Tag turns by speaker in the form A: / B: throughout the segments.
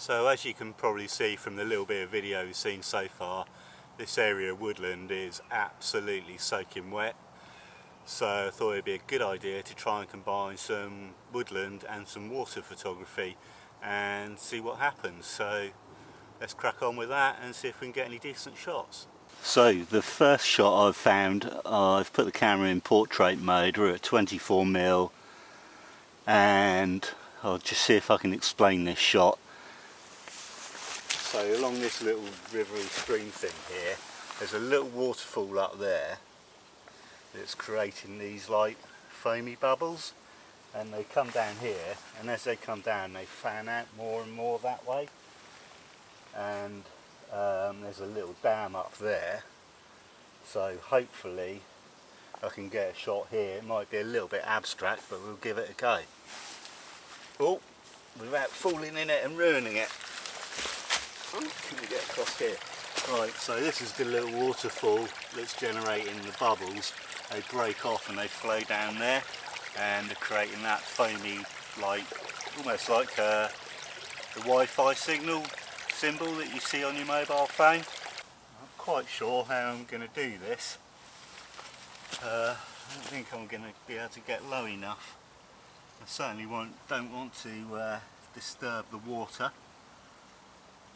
A: So as you can probably see from the little bit of video we've seen so far, this area of woodland is absolutely soaking wet. So I thought it'd be a good idea to try and combine some woodland and some water photography and see what happens. So let's crack on with that and see if we can get any decent shots. So the first shot I've found, I've put the camera in portrait mode. We're at 24mm, and I'll just see if I can explain this shot. So along this little rivery stream thing here, there's a little waterfall up there that's creating these like foamy bubbles, and they come down here, and as they come down they fan out more and more that way, and there's a little dam up there, so hopefully I can get a shot here. It might be a little bit abstract, but we'll give it a go. Oh, without falling in it and ruining it. Oh, can we get across here? Right, so this is the little waterfall that's generating the bubbles. They break off and they flow down there, and they're creating that foamy, like almost like the Wi-Fi signal symbol that you see on your mobile phone. I'm not quite sure how I'm going to do this. I don't think I'm going to be able to get low enough. I certainly don't want to disturb the water.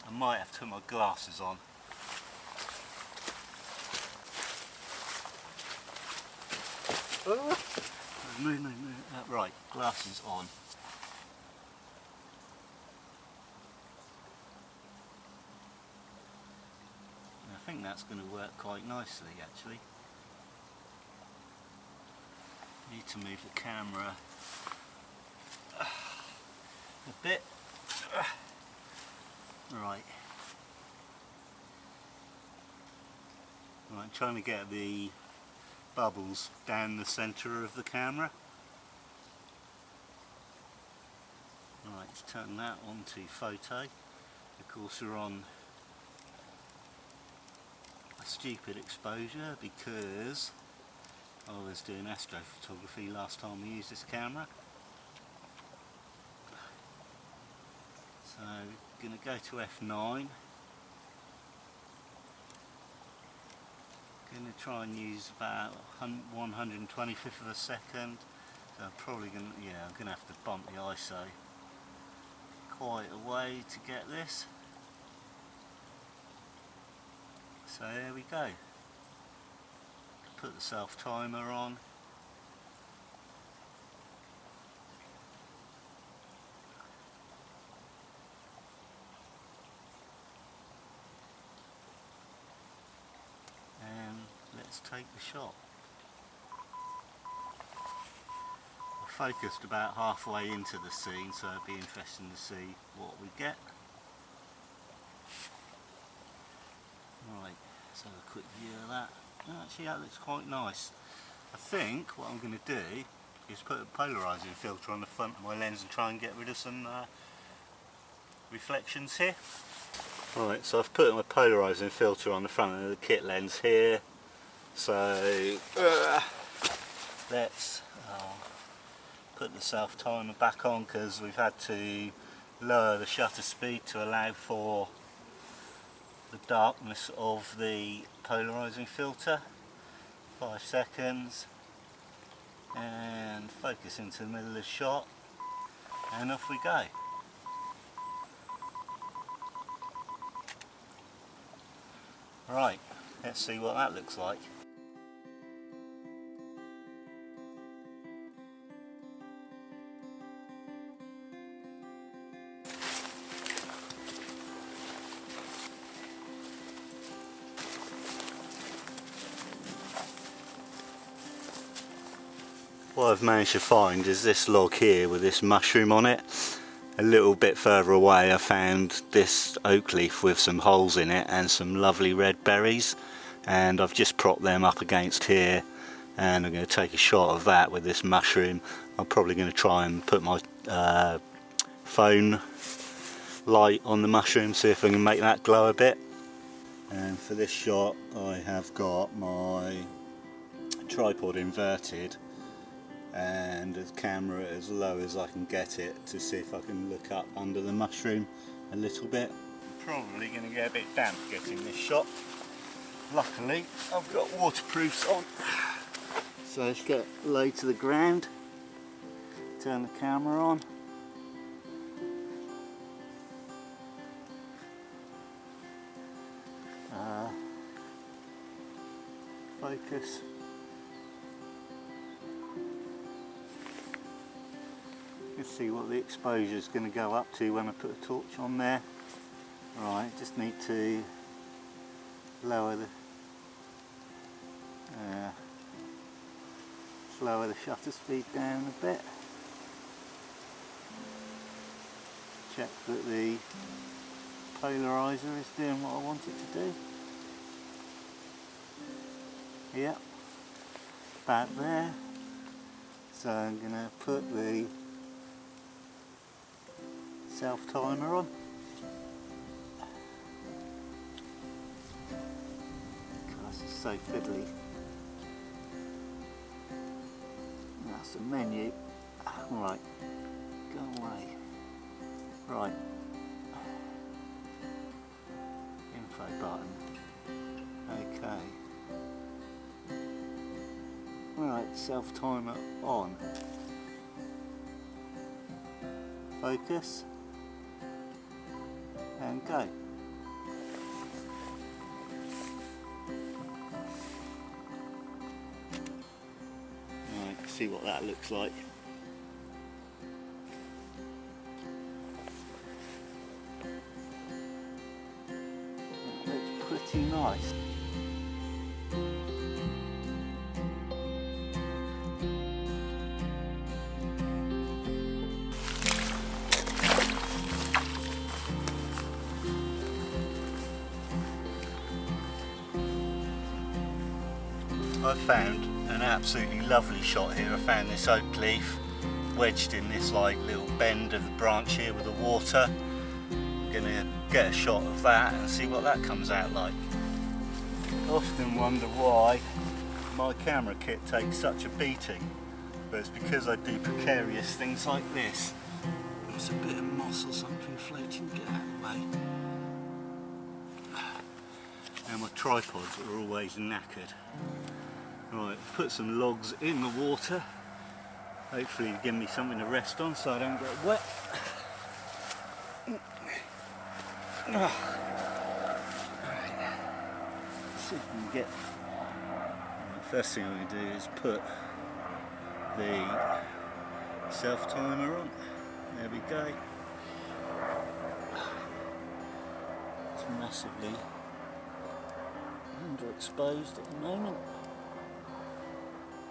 A: I might have to put my glasses on. No. Right, glasses on. I think that's going to work quite nicely actually. Need to move the camera a bit. Right. I'm trying to get the bubbles down the centre of the camera. Right, let's turn that on to photo. Of course we're on a stupid exposure because I was doing astrophotography last time we used this camera. So we're going to go to f9. Going to try and use about 125th of a second. So I'm probably going to, I'm going to have to bump the ISO quite a way to get this. So there we go. Put the self timer on. And let's take the shot. I focused about halfway into the scene, so it'd be interesting to see what we get. Right, let's have a quick view of that. Actually that looks quite nice. I think what I'm going to do is put a polarising filter on the front of my lens and try and get rid of some reflections here. Right, so I've put my polarising filter on the front of the kit lens here. So let's put the self timer back on because we've had to lower the shutter speed to allow for the darkness of the polarising filter. 5 seconds, and focus into the middle of the shot, and off we go. Right, let's see what that looks like. What I've managed to find is this log here with this mushroom on it. A little bit further away I found this oak leaf with some holes in it and some lovely red berries, and I've just propped them up against here, and I'm going to take a shot of that with this mushroom. I'm probably going to try and put my phone light on the mushroom, see if I can make that glow a bit. And for this shot I have got my tripod inverted and the camera as low as I can get it to see if I can look up under the mushroom a little bit. I'm probably going to get a bit damp getting this shot. Luckily I've got waterproofs on. So let's get low to the ground, turn the camera on. Focus. Let's see what the exposure is going to go up to when I put a torch on there. Right, just need to lower the shutter speed down a bit. Check that the polarizer is doing what I want it to do. Yep, back there. So I'm going to put the self timer on. God, this is so fiddly. That's the menu. Right, go away. Right, info button. Okay. Right, self timer on. Focus and go. Right, see what that looks like. That looks pretty nice. I've found an absolutely lovely shot here. I found this oak leaf wedged in this like little bend of the branch here with the water. I'm gonna get a shot of that and see what that comes out like. I often wonder why my camera kit takes such a beating, but it's because I do precarious things like this. There's a bit of moss or something floating, get out of the way. And my tripods are always knackered. Right, put some logs in the water. Hopefully give me something to rest on so I don't get wet. Right. See if we can get. First thing I'm going to do is put the self timer on. There we go. It's massively underexposed at the moment.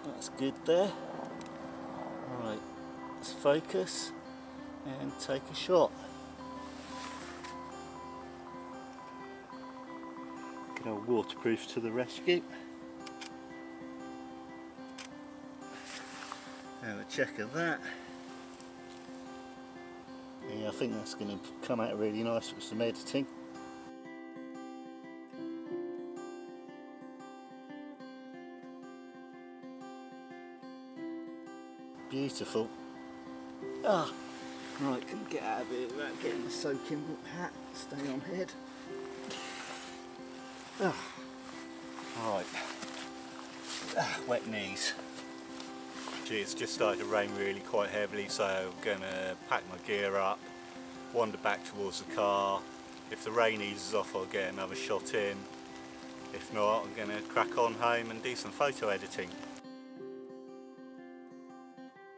A: That's good there. Right, let's focus and take a shot. Get our waterproof to the rescue. Have a check of that. Yeah, I think that's going to come out really nice with some editing. Beautiful. Ah, right, couldn't get out of here without getting the soaking hat. Stay on head. Ah, right. Wet knees. Gee, it's just started to rain really quite heavily, so I'm going to pack my gear up, wander back towards the car. If the rain eases off, I'll get another shot in. If not, I'm going to crack on home and do some photo editing.